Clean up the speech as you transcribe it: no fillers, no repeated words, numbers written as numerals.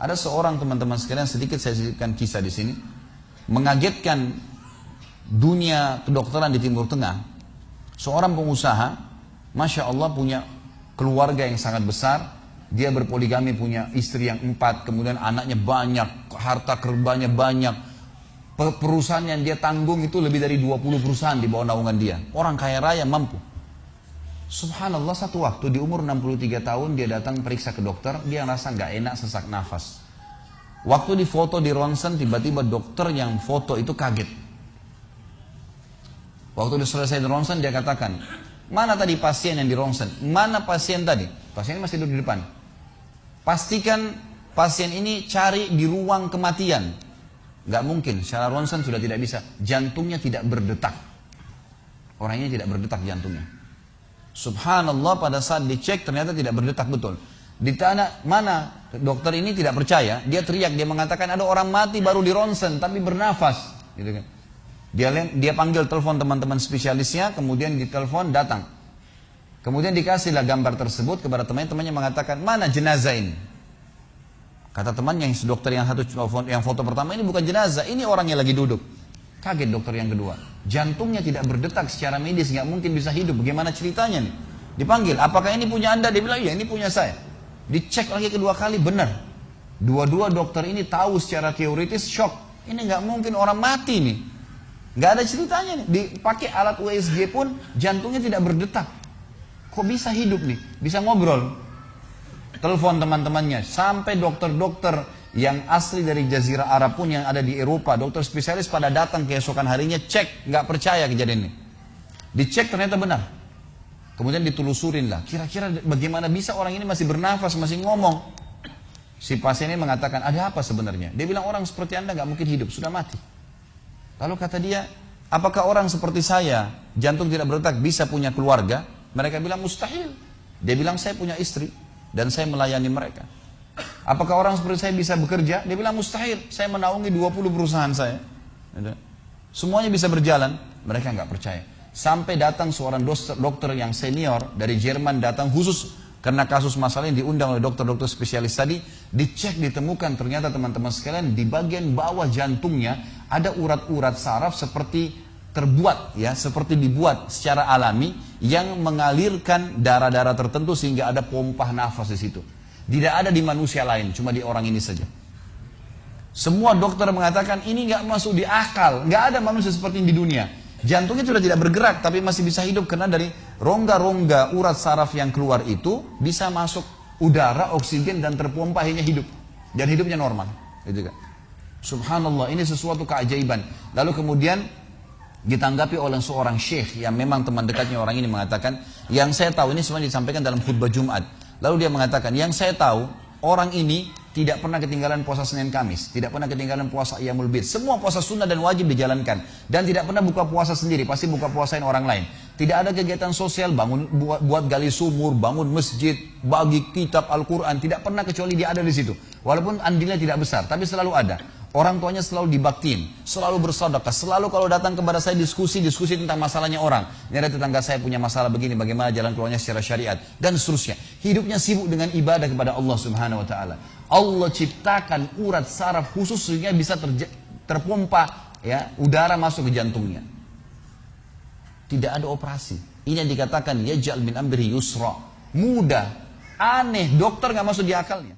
Ada seorang teman-teman sekalian, sedikit saya sisipkan kisah di sini, mengagetkan dunia kedokteran di Timur Tengah. Seorang pengusaha, Masya Allah, punya keluarga yang sangat besar. Dia berpoligami, punya istri yang 4, kemudian anaknya banyak, harta kerbanya banyak. Perusahaan yang dia tanggung itu lebih dari 20 perusahaan di bawah naungan dia. Orang kaya raya, mampu. Subhanallah, satu waktu di umur 63 tahun dia datang periksa ke dokter, dia ngerasa nggak enak, sesak nafas. Waktu difoto di ronsen, tiba-tiba dokter yang foto itu kaget. Waktu dia selesai di ronsen, dia katakan, mana tadi pasien yang di ronsen? Mana pasien tadi? Pasien ini masih duduk di depan. Pastikan pasien ini cari di ruang kematian. Nggak mungkin, secara ronsen sudah tidak bisa. Jantungnya tidak berdetak. Orangnya tidak berdetak jantungnya. Subhanallah, pada saat dicek ternyata tidak berdetak betul. Ditanya mana, dokter ini tidak percaya. Dia teriak, dia mengatakan ada orang mati baru di ronsen tapi bernafas, gitu kan. Dia panggil telepon teman-teman spesialisnya, kemudian ditelepon datang. Kemudian dikasihlah gambar tersebut kepada temannya mengatakan, mana jenazah ini? Kata temannya yang dokter yang satu, yang foto pertama, ini bukan jenazah, ini orang yang lagi duduk. Kaget dokter yang kedua, jantungnya tidak berdetak secara medis, nggak mungkin bisa hidup. Bagaimana ceritanya nih? Dipanggil, apakah ini punya anda? Dia bilang, iya ini punya saya. Dicek lagi kedua kali, benar. Dua-dua dokter ini tahu secara teoritis, shock. Ini nggak mungkin orang mati nih. Nggak ada ceritanya nih. Dipakai alat USG pun jantungnya tidak berdetak. Kok bisa hidup nih? Bisa ngobrol. Telepon teman-temannya, sampai dokter-dokter yang asli dari Jazirah Arab pun yang ada di Eropa, dokter spesialis pada datang keesokan harinya, cek, nggak percaya kejadian ini. Dicek ternyata benar. Kemudian ditelusurin lah, kira-kira bagaimana bisa orang ini masih bernafas, masih ngomong. Si pasien ini mengatakan, ada apa sebenarnya? Dia bilang, orang seperti anda nggak mungkin hidup, sudah mati. Lalu kata dia, apakah orang seperti saya, jantung tidak berdetak, bisa punya keluarga? Mereka bilang mustahil. Dia bilang, saya punya istri dan saya melayani mereka. Apakah orang seperti saya bisa bekerja? Dia bilang mustahil, saya menaungi 20 perusahaan saya. Semuanya bisa berjalan. Mereka nggak percaya. Sampai datang seorang dokter yang senior dari Jerman, datang khusus karena kasus masalah ini, diundang oleh dokter-dokter spesialis tadi. Dicek, ditemukan ternyata teman-teman sekalian, di bagian bawah jantungnya ada urat-urat saraf seperti terbuat, ya, seperti dibuat secara alami yang mengalirkan darah-darah tertentu sehingga ada pompa nafas di situ. Tidak ada di manusia lain, cuma di orang ini saja. Semua dokter mengatakan ini nggak masuk di akal, nggak ada manusia seperti ini di dunia. Jantungnya sudah tidak bergerak, tapi masih bisa hidup karena dari rongga-rongga urat saraf yang keluar itu bisa masuk udara, oksigen dan terpompa, akhirnya hidup dan hidupnya normal. Gitu kan? Subhanallah, ini sesuatu keajaiban. Lalu kemudian ditanggapi oleh seorang syekh yang memang teman dekatnya orang ini, mengatakan, yang saya tahu, ini semuanya disampaikan dalam khutbah Jumat. Lalu dia mengatakan, yang saya tahu, orang ini tidak pernah ketinggalan puasa Senin Kamis, tidak pernah ketinggalan puasa Ayyamul Bid. Semua puasa sunnah dan wajib dijalankan. Dan tidak pernah buka puasa sendiri, pasti buka puasain orang lain. Tidak ada kegiatan sosial, buat gali sumur, bangun masjid, bagi kitab Al-Quran. Tidak pernah kecuali dia ada di situ. Walaupun andilnya tidak besar, tapi selalu ada. Orang tuanya selalu dibaktiin, selalu bersedekah, selalu kalau datang kepada saya diskusi tentang masalahnya orang. Ini ada tetangga saya punya masalah begini, bagaimana jalan keluarnya secara syariat, dan seterusnya. Hidupnya sibuk dengan ibadah kepada Allah Subhanahu Wa Taala. Allah ciptakan urat saraf khusus sehingga bisa terpompa, ya, udara masuk ke jantungnya. Tidak ada operasi. Ini yang dikatakan yaj'al min amrihi yusra. Mudah, aneh, dokter nggak masuk di akalnya.